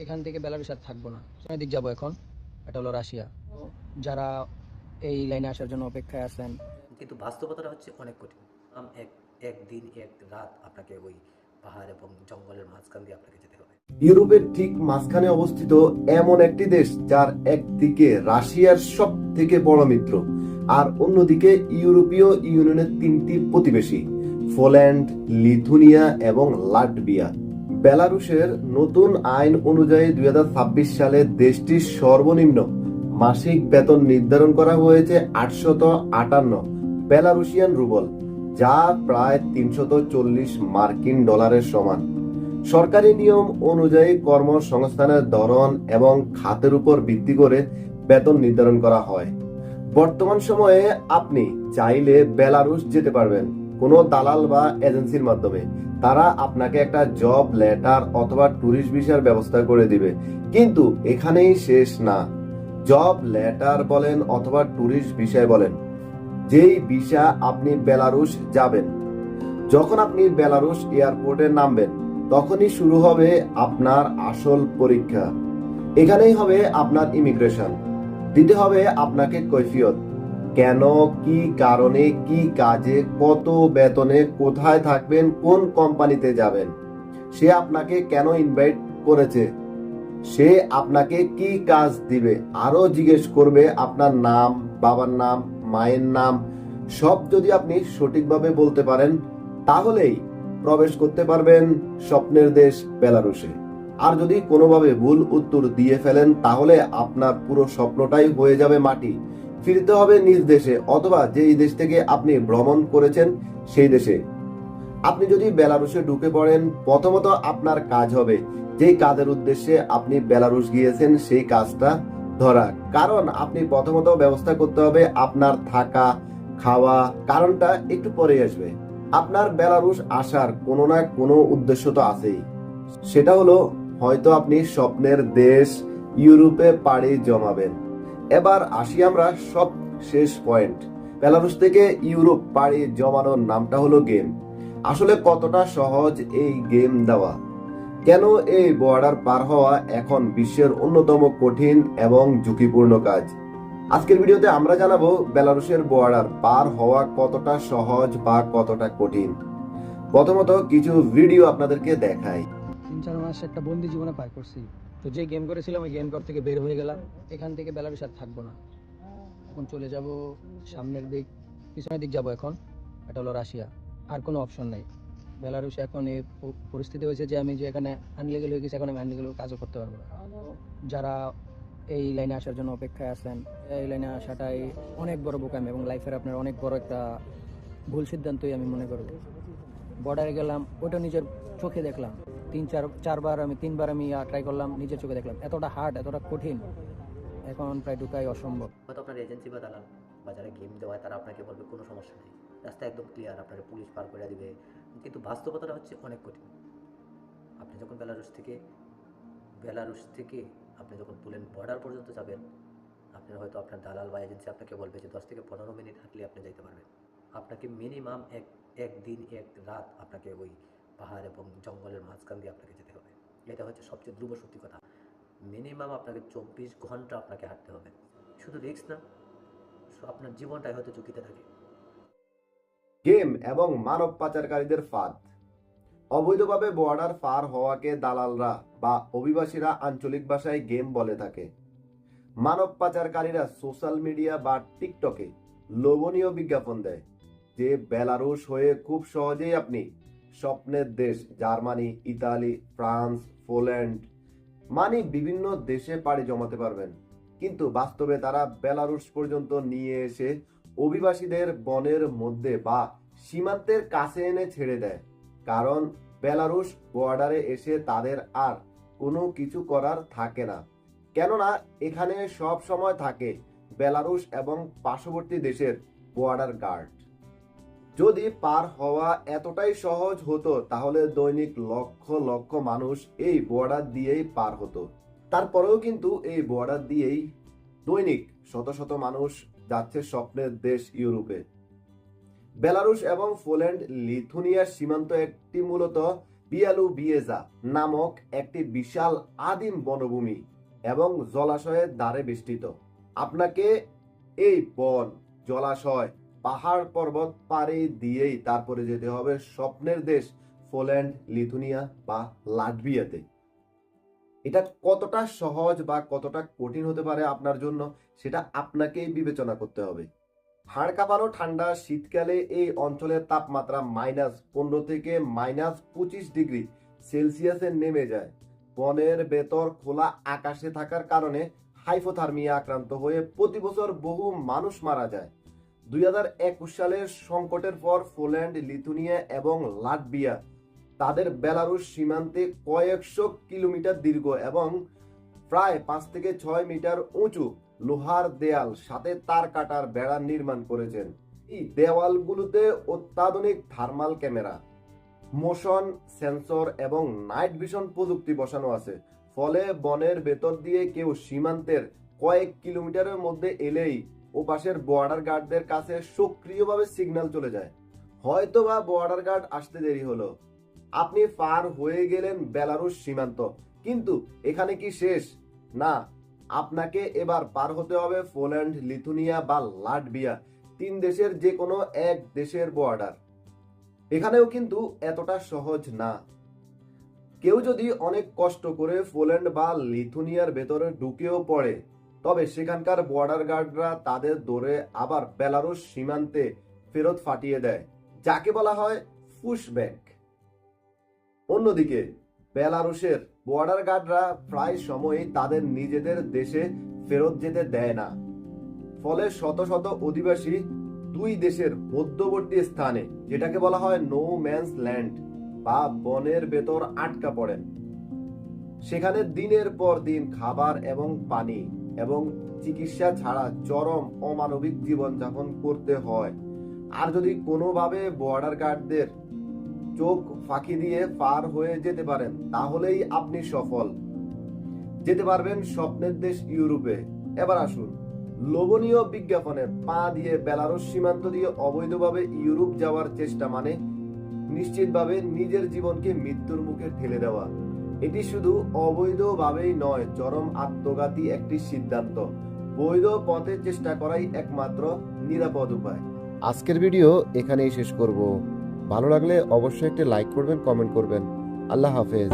এখান থেকে বেলারুশ আর থাকবো না, সামনের দিক যাবো এখন। এটা হলো রাশিয়া। যারা এই লাইনে আসার জন্য অপেক্ষায় আছেন, কিন্তু বাস্তবতাটা হচ্ছে অনেক কঠিন। একদিন এক রাত আপনাকে ওই পাহাড় এবং জঙ্গলের মাঝখান দিয়ে আপনাকে যেতে হবে। ইউরোপের ঠিক মাঝখানে অবস্থিত এমন একটি দেশ যার একদিকে রাশিয়ার সব থেকে বড় মিত্র আর অন্যদিকে ইউরোপীয় ইউনিয়নের তিনটি প্রতিবেশী পোল্যান্ড, লিথুনিয়া এবং লাটভিয়া। বেলারুশের নতুন আইন অনুযায়ী 2026 সালে দেশটির সর্বনিম্ন মাসিক বেতন নির্ধারণ করা হয়েছে 858 বেলারুশিয়ান রুবল, যা প্রায় 340 মার্কিন ডলারের সমান। সরকারি নিয়ম অনুযায়ী কর্মসংস্থানের ধরন এবং খাতের উপর ভিত্তি করে বেতন নির্ধারণ করা হয়। বর্তমান সময়ে আপনি চাইলে বেলারুশ যেতে পারবেন কোনো দালাল বা এজেন্সির মাধ্যমে। তারা আপনাকে একটা জব লেটার অথবা ট্যুরিস্ট ভিসার ব্যবস্থা করে দিবে, কিন্তু এখানেই শেষ না। জব লেটার বলেন অথবা ট্যুরিস্ট ভিসায় বলেন, যেই ভিসা আপনি বেলারুশ যাবেন, যখন আপনি বেলারুশ এয়ারপোর্টে নামবেন তখনই শুরু হবে আপনার আসল পরীক্ষা। এখানেই হবে আপনার ইমিগ্রেশন। দিতে হবে আপনাকে কৈফিয়ত, কেন, কি কারণে, কি কাজে, কত বেতনে, কোথায় থাকবেন, কোন কোম্পানিতে যাবেন, সে আপনাকে কেন ইনভাইট করেছে, সে আপনাকে কি কাজ দিবে, আরো জিজ্ঞেস করবে আপনার নাম, বাবার নাম, মায়ের নাম। সব যদি আপনি সঠিকভাবে বলতে পারেন তাহলেই প্রবেশ করতে পারবেন স্বপ্নের দেশ বেলারুশে। আর যদি কোনোভাবে ভুল উত্তর দিয়ে ফেলেন তাহলে আপনার পুরো স্বপ্নটাই হয়ে যাবে মাটি। ফিরতে হবে নিজ দেশে অথবা যেই দেশ থেকে আপনি ভ্রমণ করেছেন সেই দেশে। আপনি যদি বেলারুশে ঢুকে পড়েন, প্রথমত আপনার কাজ হবে যেই কাজের উদ্দেশ্যে আপনি বেলারুশ গিয়েছেন সেই কাজটা ধরা। কারণ আপনি প্রথমত ব্যবস্থা করতে হবে আপনার থাকা, খাওয়া। কারণটা একটু পরেই আসবে। আপনার বেলারুশ আসার কোনো না কোনো উদ্দেশ্য তো আছেই। সেটা হলো হয়তো আপনি স্বপ্নের দেশ ইউরোপে পাড়ি জমাবেন। এবার আসি আমরা সব শেষ পয়েন্ট। বেলারুশ থেকে ইউরোপ পাড়ি জমানোর নামটা হলো গেম। আসলে কতটা সহজ এই গেম দেওয়া? কেন এই বর্ডার পার হওয়া এখন বিশ্বের অন্যতম কঠিন এবং ঝুঁকিপূর্ণ কাজ? আজকের ভিডিওতে আমরা জানাবো বেলারুশের বর্ডার পার হওয়া কতটা সহজ বা কতটা কঠিন। প্রথমত কিছু ভিডিও আপনাদেরকে দেখাই। 3-4 মাস একটা বন্দি জীবনে পার করছি। তো যে গেম করেছিলাম ওই গেম ঘর থেকে বের হয়ে গেলাম। এখান থেকে বেলারুশ আর থাকবো না, এখন চলে যাব সামনের দিক, পিছনের দিক যাব এখন। এটা হলো রাশিয়া। আর কোনো অপশন নাই। বেলারুশ এখন এই পরিস্থিতি হয়েছে যে আমি যে এখানে আনলিগাল হয়ে গেছি, এখন আমি আনলিগাল কাজও করতে পারবো না। যারা এই লাইনে আসার জন্য অপেক্ষায় আছেন, এই লাইনে আসাটাই অনেক বড় বোকামি এবং লাইফের আপনার অনেক বড় একটা ভুল সিদ্ধান্তই আমি মনে করব। বর্ডারে গেলাম, ওটা নিজের চোখে দেখলাম। 3-4 বার আমি ট্রাই করলাম, নিজের চোখে দেখলাম এতটা হার্ড, এতটা কঠিন, এখন প্রায় ঢুকাই অসম্ভব। হয়তো আপনার এজেন্সি বা দালাল বা যারা গেম দেওয়ায় তারা আপনাকে বলবে কোনো সমস্যা নেই, রাস্তা একদম ক্লিয়ার, আপনাকে পুলিশ পার করে দিবে। কিন্তু বাস্তবতাটা হচ্ছে অনেক কঠিন। আপনি যখন বেলারুশ থেকে আপনি যখন পোল্যান্ড বর্ডার পর্যন্ত যাবেন, আপনার হয়তো আপনার দালাল বা এজেন্সি আপনাকে বলবে যে 10 থেকে 15 মিনিট হাঁটলে আপনি যেতে পারবেন। আপনাকে মিনিমাম একদিন এক রাত আপনাকে ওই পাহাড় এবং জঙ্গলের মাঝখান দিয়ে আপনাকে যেতে হবে। এটা হচ্ছে সবচেয়ে ধ্রুব সত্যি কথা। মিনিমাম আপনাকে 24 ঘন্টা আপনাকে হাঁটতে হবে। শুধু রিস্ক না, আপনার জীবনটাই হয়তো ঝুঁকিতে থাকে। গেম এবং মানব পাচারকারীদের ফাঁদ। অবৈধভাবে বর্ডার পার হওয়াকে দালালরা বা অভিবাসীরা আঞ্চলিক ভাষায় গেম বলে থাকে। মানব পাচারকারীরা সোশ্যাল মিডিয়া বা টিকটকে লোভনীয় বিজ্ঞাপন দেয় যে বেলারুশ হয়ে খুব সহজেই আপনি স্বপ্নের দেশ জার্মানি, ইতালি, ফ্রান্স, পোল্যান্ড মানে বিভিন্ন দেশে পাড়ি জমাতে পারবেন। কিন্তু বাস্তবে তারা বেলারুশ পর্যন্ত নিয়ে এসে অভিবাসীদের বনের মধ্যে বা সীমান্তের কাছে এনে ছেড়ে দেয়। কারণ বেলারুশ বর্ডারে এসে তাদের আর কোনো কিছু করার থাকে না, কেননা এখানে সব সময় থাকে বেলারুশ এবং পার্শ্ববর্তী দেশের বর্ডার গার্ড। যদি পার হওয়া এতটাই সহজ হতো তাহলে দৈনিক লক্ষ লক্ষ মানুষ এই বর্ডার দিয়েই পার হতো। তারপরেও কিন্তু এই বর্ডার দিয়েই দৈনিক শত শত মানুষ যাচ্ছে স্বপ্নের দেশ ইউরোপে। বেলারুশ এবং পোল্যান্ড লিথুনিয়ার সীমান্ত একটি মূলত বিয়ালুবিয়েজা নামক একটি বিশাল আদিম বনভূমি এবং জলাশয়ের দ্বারে বেষ্টিত। আপনাকে এই বন, জলাশয়, পাহাড় পর্বত পাড়ি দিয়েই তারপরে যেতে হবে স্বপ্নের দেশ পোল্যান্ড, লিথুনিয়া বা লাটভিয়াতে। এটা কতটা সহজ বা কতটা কঠিন হতে পারে আপনার জন্য, সেটা আপনাকেই বিবেচনা করতে হবে। হাড় কাঁপানো ঠান্ডা শীতকালে এই অঞ্চলের তাপমাত্রা -15 থেকে -25 ডিগ্রি সেলসিয়াসে নেমে যায়। বনের ভেতর খোলা আকাশে থাকার কারণে হাইপোথার্মিয়া আক্রান্ত হয়ে প্রতি বছর বহু মানুষ মারা যায়। 2021 সালের সংকটের পর পোল্যান্ড, লিথুনিয়া এবং লাটভিয়া তাদের বেলারুশ সীমান্তে কয়েকশো কিলোমিটার দীর্ঘ এবং প্রায় 5 থেকে 6 মিটার উঁচু লোহার দেয়াল সাথে তার কাটার বেড়া নির্মাণ করেছেন। এই দেওয়ালগুলোতে অত্যাধুনিক থার্মাল ক্যামেরা, মোশন সেন্সর এবং নাইট ভিশন প্রযুক্তি বসানো আছে। ফলে বনের ভেতর দিয়ে কেউ সীমান্তের কয়েক কিলোমিটারের মধ্যে এলেই ওপাশের বর্ডার গার্ডদের কাছে সক্রিয়ভাবে সিগন্যাল চলে যায়। হয়তোবা বর্ডার গার্ড আসতে দেরি হলো, আপনি পার হয়ে গেলেন বেলারুশ সীমান্ত, কিন্তু এখানে কি শেষ? না, আপনাকে এবার পার হতে হবে পোল্যান্ড, লিথুনিয়া বা লাটভিয়া, 3 দেশের যে কোনো এক দেশের বর্ডার। এখানেও কিন্তু এতটা সহজ না। কেউ যদি অনেক কষ্ট করে পোল্যান্ড বা লিথুনিয়ার ভেতরে ঢুকেও পড়ে, তবে সেখানকার বর্ডার গার্ডরা তাদের ধরে আবার বেলারুশ সীমান্তে ফেরত পাঠিয়ে দেয়, যাকে বলা হয় পুশব্যাক। অন্যদিকে বেলারুশের বর্ডার গার্ডরা প্রায় সময়ই তাদের নিজেদের দেশে ফেরত যেতে দেয় না। ফলে শত শত অধিবাসী 2 দেশের মধ্যবর্তী স্থানে, যেটাকে বলা হয় নো ম্যানস ল্যান্ড বা বনের ভেতর আটকা পড়েন। সেখানে দিনের পর দিন খাবার এবং পানি এবং চিকিৎসা ছাড়া চরম অমানবিক জীবনযাপন করতে হয়। আর যদি কোনোভাবে বর্ডার গার্ডদের চোখ ফাঁকি দিয়ে পার হয়ে যেতে পারেন, তাহলেই আপনি সফল, যেতে পারবেন স্বপ্নের দেশ ইউরোপে। এবার আসুন, লোভনীয় বিজ্ঞাপনে পা দিয়ে বেলারুশ সীমান্ত দিয়ে অবৈধভাবে ইউরোপ যাওয়ার চেষ্টা মানে নিশ্চিতভাবে নিজের জীবনকে মৃত্যুর মুখে ঠেলে দেওয়া। এটি শুধু অবৈধভাবেই নয়, চরম আত্মঘাতী একটি সিদ্ধান্ত। বৈধ পথে চেষ্টা করাই একমাত্র নিরাপদ উপায়। আজকের ভিডিও এখানেই শেষ করব। ভালো লাগলে অবশ্যই একটি লাইক করবেন, কমেন্ট করবেন। আল্লাহ হাফেজ।